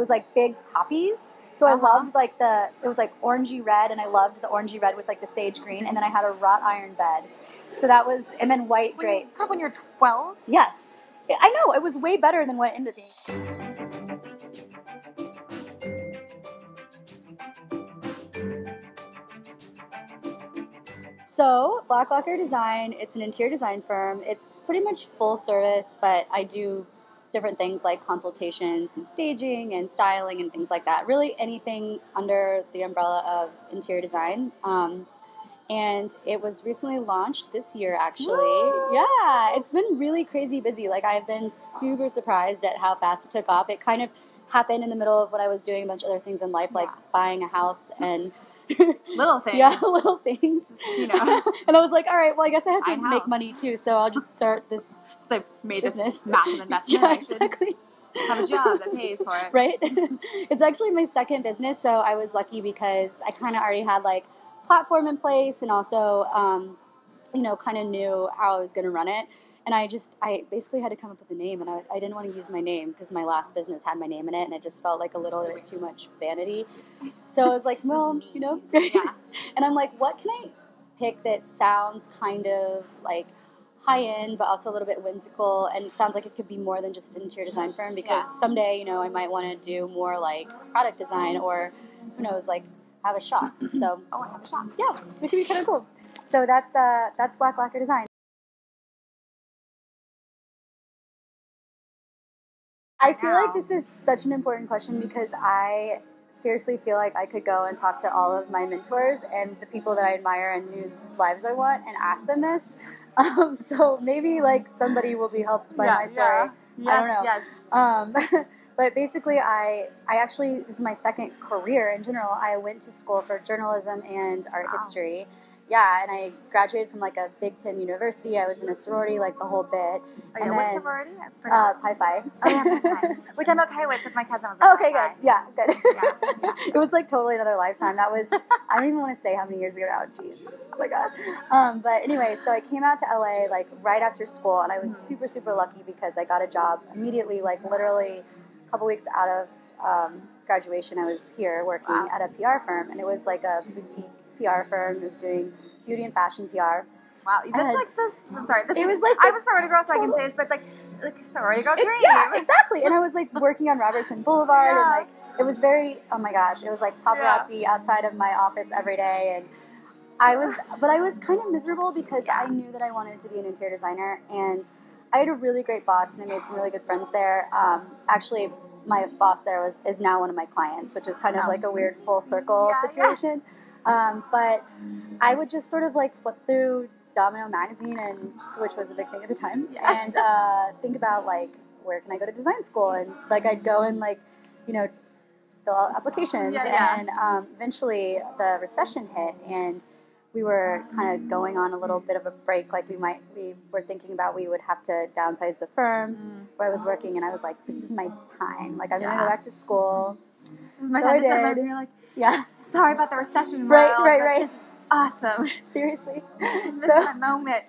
was like big poppies. So I loved like it was like orangey red, and I loved the orangey red with like the sage green, and then I had a wrought iron bed. So that was, and then white drapes. When you're 12? Yes. I know, it was way better than what it ended up being. So, Lacquer Design, it's an interior design firm. It's pretty much full service, but I do different things like consultations and staging and styling and things like that. Really anything under the umbrella of interior design. And it was recently launched this year, actually. Woo! Yeah, it's been really crazy busy. Like, I've been super surprised at how fast it took off. It kind of happened in the middle of what I was doing a bunch of other things in life, like buying a house and... little things. Yeah, little things. You know. And I was like, all right, well, I guess I have to make money, too, so I'll just start this So I made business. This massive investment. Yeah, exactly. Have a job that pays for it. Right? It's actually my second business, so I was lucky because I kind of already had, like, platform in place and also, kind of knew how I was going to run it. And I basically had to come up with a name, and I didn't want to use my name because my last business had my name in it, and it just felt like a little bit too much vanity. So I was like, well, Yeah. And I'm like, what can I pick that sounds kind of like high-end, but also a little bit whimsical, and sounds like it could be more than just an interior design firm, because someday, I might want to do more like product design, or who knows, like have a shop. So I have a shop. Yeah, it could be kind of cool. So that's Lacquer Design. I feel like this is such an important question because I seriously feel like I could go and talk to all of my mentors and the people that I admire and whose lives I want and ask them this. So maybe like somebody will be helped by my story. Yes, I don't know. Yes. But basically, I actually, this is my second career in general. I went to school for journalism and art history. Yeah, and I graduated from like a Big Ten university. I was in a sorority, like the whole bit. And then, what sorority? Pi Phi. Oh, yeah, Pi Phi. Which I'm okay with because my cousin was a okay, Pi Phi. good. Yeah, good. Yeah. It was like totally another lifetime. That was, I don't even want to say how many years ago now. Jeez. Oh my God. But anyway, so I came out to LA like right after school, and I was super, super lucky because I got a job immediately, like literally a couple weeks out of graduation. I was here working at a PR firm, and it was like a boutique PR firm. It was doing beauty and fashion PR. Wow, that's like this. I'm sorry. This it was like I'm a sorority girl, so I can say this, but it's like a sorority girl dream. Yeah, exactly. And I was like working on Robertson Boulevard, and like it was very. Oh my gosh, it was like paparazzi outside of my office every day, and I was kind of miserable because I knew that I wanted to be an interior designer, and I had a really great boss, and I made some really good friends there. Actually, my boss there is now one of my clients, which is kind of like a weird full circle situation. But I would just sort of like flip through Domino magazine, which was a big thing at the time, and think about like where can I go to design school, and like I'd go and like fill out applications, and eventually the recession hit, and we were kind of going on a little bit of a break. Like we were thinking about we would have to downsize the firm where I was working, and I was like, this is my time. Like I'm gonna go back to school. This is my so time I to did. and you're like, sorry about the recession. Right. This is awesome. Seriously. This is my moment.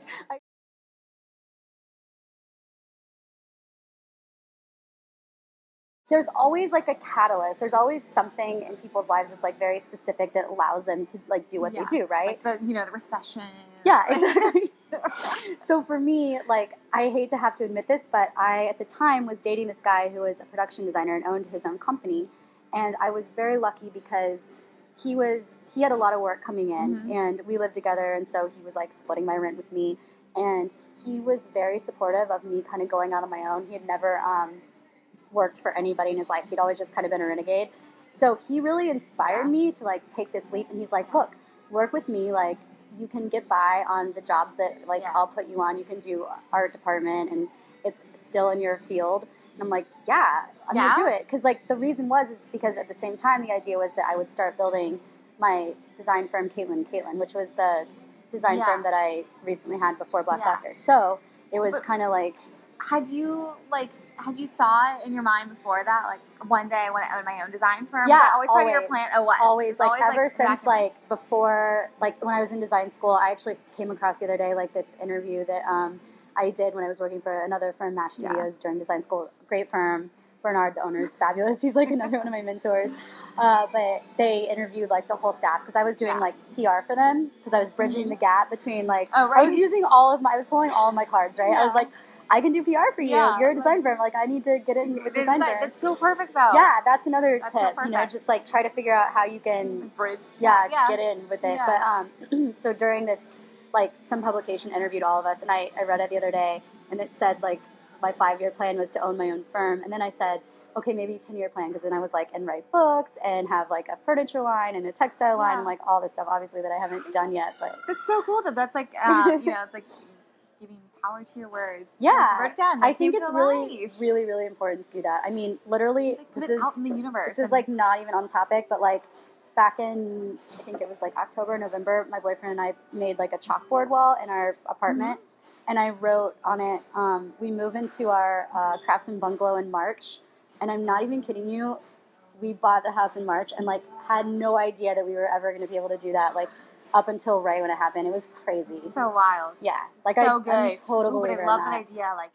There's always like a catalyst. There's always something in people's lives that's like very specific that allows them to like do what they do, right? Like the recession. Yeah, exactly. So for me, like, I hate to have to admit this, but I at the time was dating this guy who was a production designer and owned his own company, and I was very lucky because he had a lot of work coming in, and we lived together, and so he was like splitting my rent with me, and he was very supportive of me kind of going out on my own. He had never worked for anybody in his life. He'd always just kind of been a renegade. So he really inspired me to like take this leap, and he's like, look, work with me, like you can get by on the jobs that like I'll put you on. You can do art department and it's still in your field. And I'm like, I'm gonna do it. Because like the reason is because at the same time the idea was that I would start building my design firm Caitlin, which was the design firm that I recently had before Black Lacquer. So it was kind of like, had you thought in your mind before that, like one day I want to own my own design firm? Yeah, always part of your plan. Oh, what? Always, like ever since like before, like when I was in design school, I actually came across the other day like this interview that I did when I was working for another firm, Match Studios, during design school. Great firm, Bernard, the owner, is fabulous. He's like another one of my mentors. But they interviewed like the whole staff because I was doing like PR for them because I was bridging the gap between like I was using I was pulling all of my cards, right? I was like, I can do PR for you. Yeah. You're a design firm. Like, I need to get in with design firm. That's so perfect, though. Yeah, that's another tip. So you know, just like try to figure out how you can bridge. get in with it. Yeah. But so during this, like, some publication interviewed all of us, and I read it the other day, and it said like my 5-year plan was to own my own firm, and then I said, okay, maybe 10-year plan, because then I was like, and write books and have like a furniture line and a textile line and like all this stuff, obviously that I haven't done yet. But that's so cool that that's like you know, it's like giving power to your words. Yeah, write it down. I think it's really, really, really important to do that. I mean, literally, like, this is out in the universe. This is like not even on topic, but like back in, I think it was like October, November, my boyfriend and I made like a chalkboard wall in our apartment, and I wrote on it, we move into our Craftsman bungalow in March, and I'm not even kidding you, we bought the house in March and like had no idea that we were ever going to be able to do that, like up until right when it happened. It was crazy. So wild. Yeah. Like so good. I'm totally I love that idea. Like,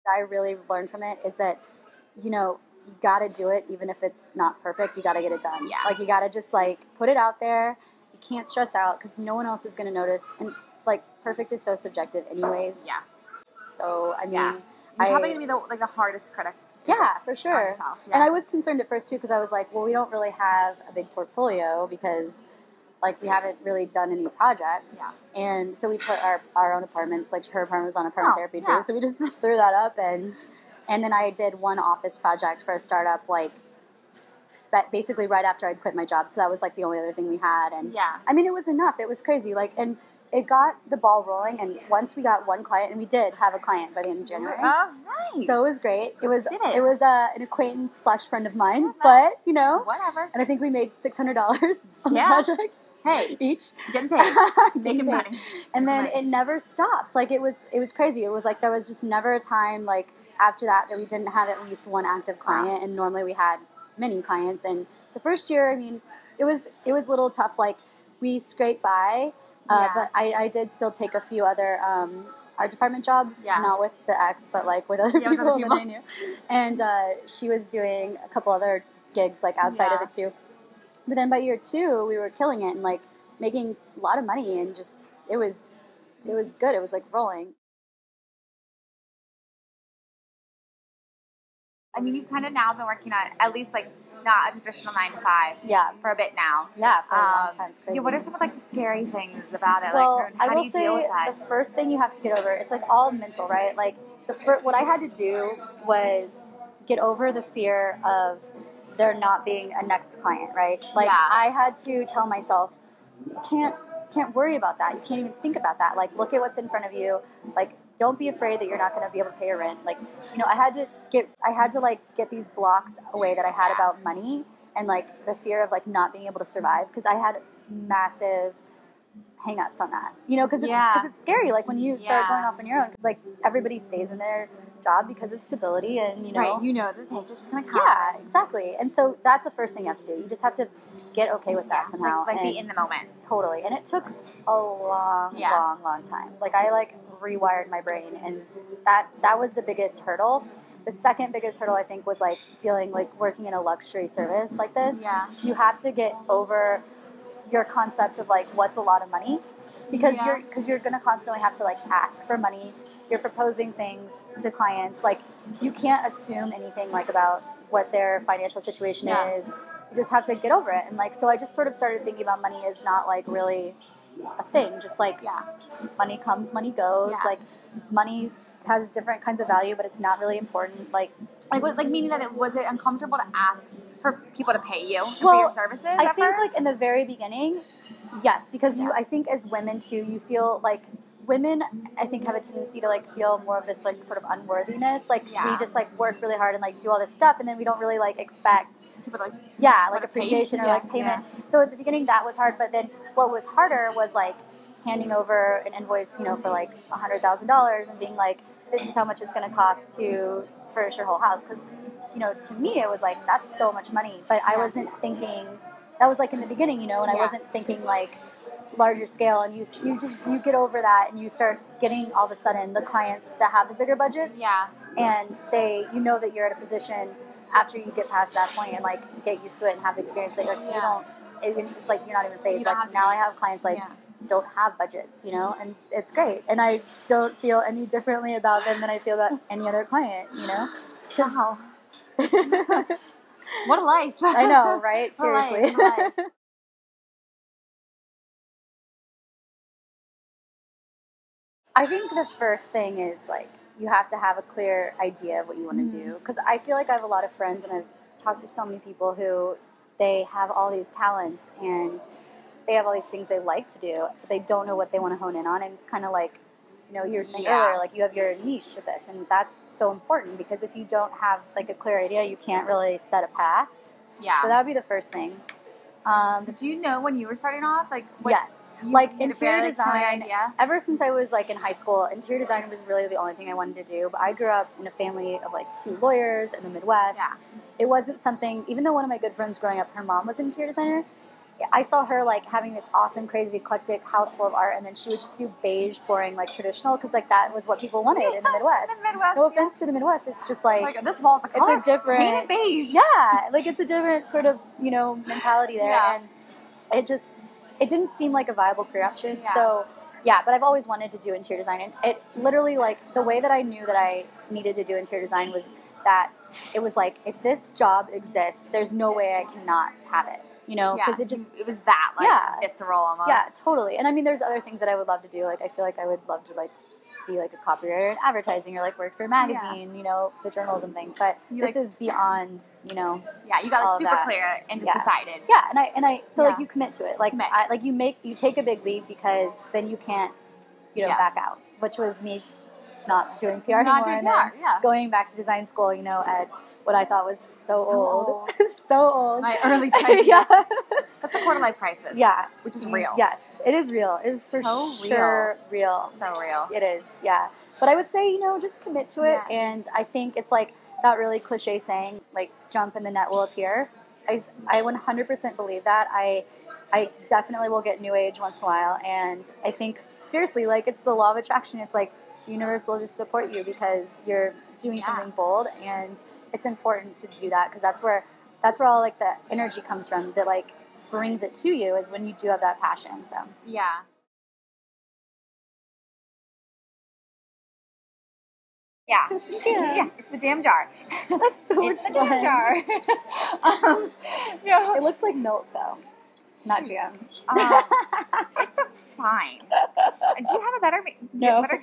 I really learned from it is that, you know, you got to do it even if it's not perfect. You got to get it done. Yeah. Like, you got to just like put it out there. You can't stress out because no one else is going to notice. And like, perfect is so subjective anyways. Yeah. So, I mean, you're probably going to be the hardest critic. Yeah, for sure. Yourself. Yeah. And I was concerned at first too because I was like, well, we don't really have a big portfolio because like we haven't really done any projects. Yeah. And so we put our own apartments, like her apartment was on apartment therapy too. Yeah. So we just threw that up and then I did one office project for a startup like basically right after I'd quit my job. So that was like the only other thing we had. And I mean, it was enough. It was crazy. Like, and it got the ball rolling, and once we got one client, and we did have a client by the end of January. Oh, nice. So it was great. It was an acquaintance / friend of mine, nice. but you know, whatever. And I think we made $600 on the project. Hey, each getting paid, making money, and then it never stopped. Like it was crazy. It was like there was just never a time like after that we didn't have at least one active client, and normally we had many clients. And the first year, I mean, it was a little tough. Like we scraped by. But I did still take a few other art department jobs, not with the ex, but like with other people that I knew. And she was doing a couple other gigs like outside of it too. But then by year 2, we were killing it and like making a lot of money, and just it was good. It was like rolling. I mean, you've kind of now been working at least like not a traditional 9 to 5. Yeah. For a bit now. Yeah, for a long time. It's crazy. Yeah, what are some of like the scary things about it? Well, like, how I do will you say deal with that? the first thing you have to get over, it's like all mental, right? Like what I had to do was get over the fear of there not being a next client, right? Like I had to tell myself, can't worry about that. You can't even think about that. Like look at what's in front of you. Like don't be afraid that you're not going to be able to pay your rent. Like, you know, I had to like get these blocks away that I had about money and like the fear of like not being able to survive, because I had massive hang-ups on that, you know, because it's scary. Like when you start going off on your own, because like everybody stays in their job because of stability, and you know, the paycheck's gonna come. Yeah, exactly. And so that's the first thing you have to do. You just have to get okay with that somehow, like be in the moment. Totally. And it took a long time. Like I like rewired my brain, and that was the biggest hurdle. The second biggest hurdle I think was like working in a luxury service like this. Yeah. You have to get over your concept of like what's a lot of money, because you're going to constantly have to like ask for money. You're proposing things to clients. Like you can't assume anything like about what their financial situation is. You just have to get over it. And like, so I just sort of started thinking about money as not like really a thing. Just like money comes, money goes. Like money has different kinds of value, but it's not really important. Like meaning that was it uncomfortable to ask for people to pay you for your services? I think like in the very beginning, yes, because I think as women too, you feel like women, I think, have a tendency to like feel more of this like sort of unworthiness. Like we just like work really hard and like do all this stuff, and then we don't really like expect people to, like appreciation or like payment. So at the beginning that was hard, but then what was harder was like handing over an invoice, you know, for like $100,000 and being like, this is how much it's going to cost to furnish your whole house. Because, you know, to me it was like, that's so much money. But I wasn't thinking, that was like in the beginning, you know, and I wasn't thinking like larger scale, and you get over that, and you start getting all of a sudden the clients that have the bigger budgets. Yeah. And that you're at a position after you get past that point and like get used to it and have the experience that like you don't. It's like you're not even phased. Like now I have clients like don't have budgets, and it's great. And I don't feel any differently about them than I feel about any other client, Wow. What a life. I know, right? Seriously. What a life. I think the first thing is like you have to have a clear idea of what you want to do. Because I feel like I have a lot of friends, and I've talked to so many people who they have all these talents and they have all these things they like to do, but they don't know what they want to hone in on. And it's kind of like, you were saying earlier, like you have your niche with this, and that's so important because if you don't have like a clear idea, you can't really set a path. Yeah. So that would be the first thing. Did you know when you were starting off, like what? Yes. Like interior design, idea? Ever since I was like in high school, interior design was really the only thing I wanted to do. But I grew up in a family of like 2 lawyers in the Midwest. Yeah. It wasn't something, even though one of my good friends growing up, her mom was an interior designer, I saw her like having this awesome, crazy, eclectic house full of art, and then she would just do beige, boring, like traditional, because like that was what people wanted in the Midwest. No offense to the Midwest, it's just like this wall's a color. It's a different paint it beige. Yeah, like it's a different sort of mentality there, and it didn't seem like a viable career option. Yeah. So but I've always wanted to do interior design, and it literally like the way that I knew that I needed to do interior design was that it was like if this job exists, there's no way I cannot have it. Because it was that like visceral almost. Yeah, totally. And I mean, there's other things that I would love to do. Like I feel like I would love to like be like a copywriter in advertising or like work for a magazine, the journalism thing. But this is beyond, Yeah, you got like super clear and just decided. Yeah, and I so like you commit to it. Like you take a big leap because then you can't, back out. Which was me not doing PR anymore and then going back to design school, at what I thought was so old. So old. My early 20s. That's the quarter life crisis. Yeah. Which is real. Yes, it is real. It is for sure real. So real. It is, yeah. But I would say, just commit to it. Yeah. And I think it's like that really cliche saying, like, jump and the net will appear. I 100% believe that. I definitely will get new age once in a while. And I think, seriously, like, it's the law of attraction. It's like the universe will just support you because you're doing something bold, and it's important to do that because that's where all like the energy comes from that like brings it to you is when you do have that passion. So yeah. It's the jam jar. That's so much fun. It's the jam jar. It looks like milk though, not jam. It's fine. Do you have a better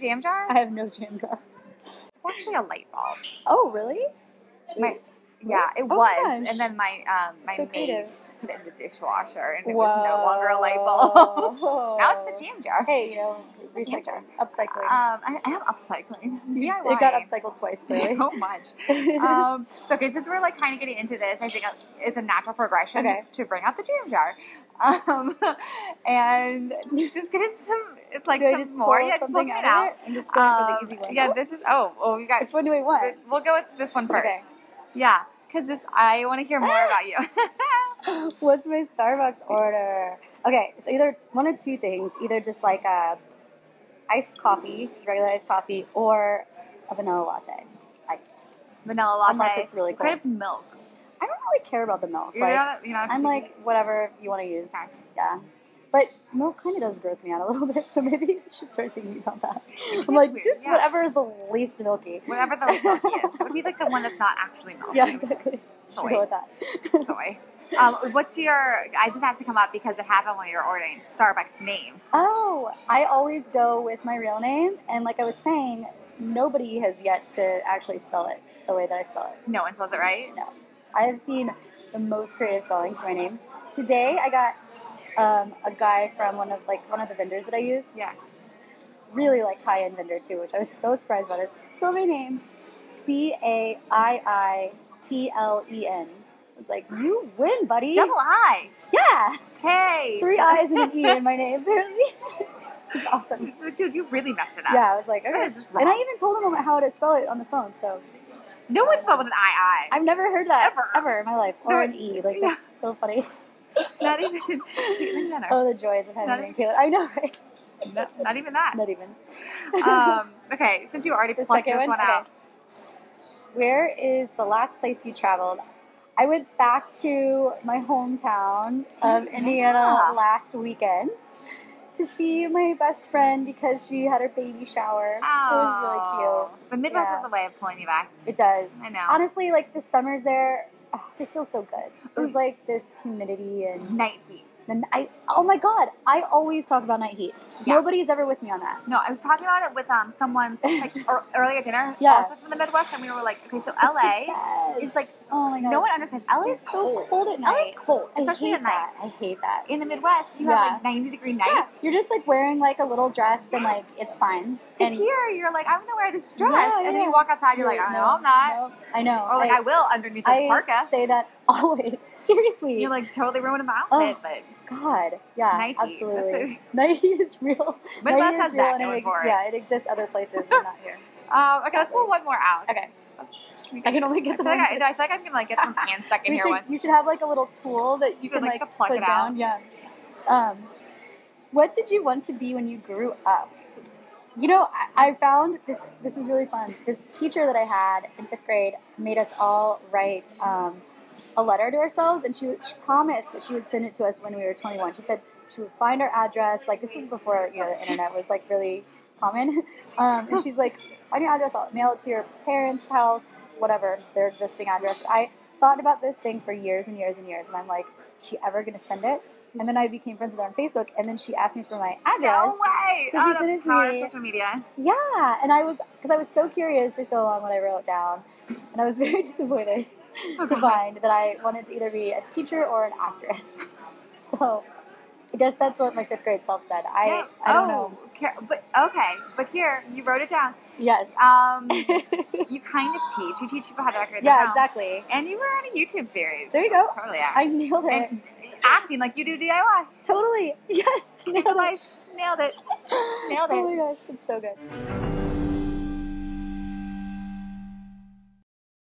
jam jar? I have no jam jars. It's actually a light bulb. Oh, really? It was, and then my maid put it in the dishwasher, and it was no longer a light bulb. Now it's the jam jar. Hey, recycle, upcycling. I have upcycling. DIY. It got upcycled twice, clearly. So much. Since we're like kind of getting into this, I think it's a natural progression to bring out the jam jar. And just get some. It's like some more. Yeah, just pull it out. And just go for the easy one. Yeah, this is. We got. Which one do we want? We'll go with this one first. Okay. Yeah, because I want to hear more about you. What's my Starbucks order? Okay, it's either one of two things. Either just like a iced coffee, regular iced coffee, or a vanilla latte, iced. Vanilla latte. Unless it's really cold. What kind of milk? I don't really care about the milk. I'm like whatever you want to use. Okay. Yeah. But milk kind of does gross me out a little bit, so maybe I should start thinking about that. I'm like, just whatever is the least milky. Whatever the least milky is. It would be like the one that's not actually milky. Yeah, exactly. Soy. Go with that. Soy. What's your, this has to come up because it happened when you were ordering Starbucks name. Oh, I always go with my real name, and like I was saying, nobody has yet to actually spell it the way that I spell it. No one spells it right? No. I have seen the most creative spellings for my name. Today, I got a guy from one of the vendors that I use. Yeah. Really like high-end vendor too, which I was so surprised by this. So my name, Caiiitlen. I was like, you win, buddy. Double I. Yeah. Hey. 3 I's and an E in my name, apparently. It's awesome. Dude, you really messed it up. Yeah, I was like, okay. That is just wrong. And I even told him how to spell it on the phone, so. No one spelled with an I. I've never heard that. Ever in my life. Or an E. Like, that's so funny. Not even Caitlyn Jenner. Oh, the joys of having been Caitlyn. I know, right? Not even that. Not even. Okay, since you already plucked this one out. Where is the last place you traveled? I went back to my hometown of Indiana last weekend to see my best friend because she had her baby shower. Oh, it was really cute. The Midwest has a way of pulling you back. It does. I know. Honestly, like the summers there, they feel so good. There's like this humidity and night heat. Oh my god, I always talk about night heat. Yeah. Nobody's ever with me on that. No, I was talking about it with someone like early at dinner, also from the Midwest, and we were like, okay, so LA is like, oh my god, no one understands. LA is so cold at night. LA is cold, especially at night. I hate that. In the Midwest, you have like 90-degree nights. Yeah. You're just like wearing like a little dress and like it's fine. And here, you're like, I'm gonna wear this dress, and then you walk outside, you're like, oh, no, I'm not. No, I know. Or like, I will underneath this parka. I say that always. Seriously. You're like totally ruining my outfit, but God, yeah, night absolutely. Night heat is real. Midwest has that going for it. Yeah, it exists other places, but not here. Okay, let's pull one more out. Okay. I can only get the one. I feel like I'm gonna like get someone's hand stuck in here once. You should have like a little tool that you can like pluck put it down. out. Yeah. What did you want to be when you grew up? You know, I found this was really fun. This teacher that I had in 5th grade made us all write a letter to ourselves, and she promised that she would send it to us when we were 21. She said she would find our address. Like, this was before, you know, the internet was like really common. And she's like, find your address, I'll mail it to your parents' house, whatever, their existing address. I thought about this thing for years and years and years, and I'm like, is she ever going to send it? And then I became friends with her on Facebook, and then she asked me for my address. No way! So she sent it to me. Social media. Yeah, and because I was so curious for so long what I wrote down, and I was very disappointed to find that I wanted to either be a teacher or an actress. So I guess that's what my 5th grade self said. I don't know. But here, you wrote it down. Yes. You kind of teach. You teach people how to decorate their house. Exactly. And you were on a YouTube series. There you go. Totally I nailed it. And acting like you do DIY. Totally. Yes. Nailed it. Nailed it. Nailed it. Oh my gosh, it's so good.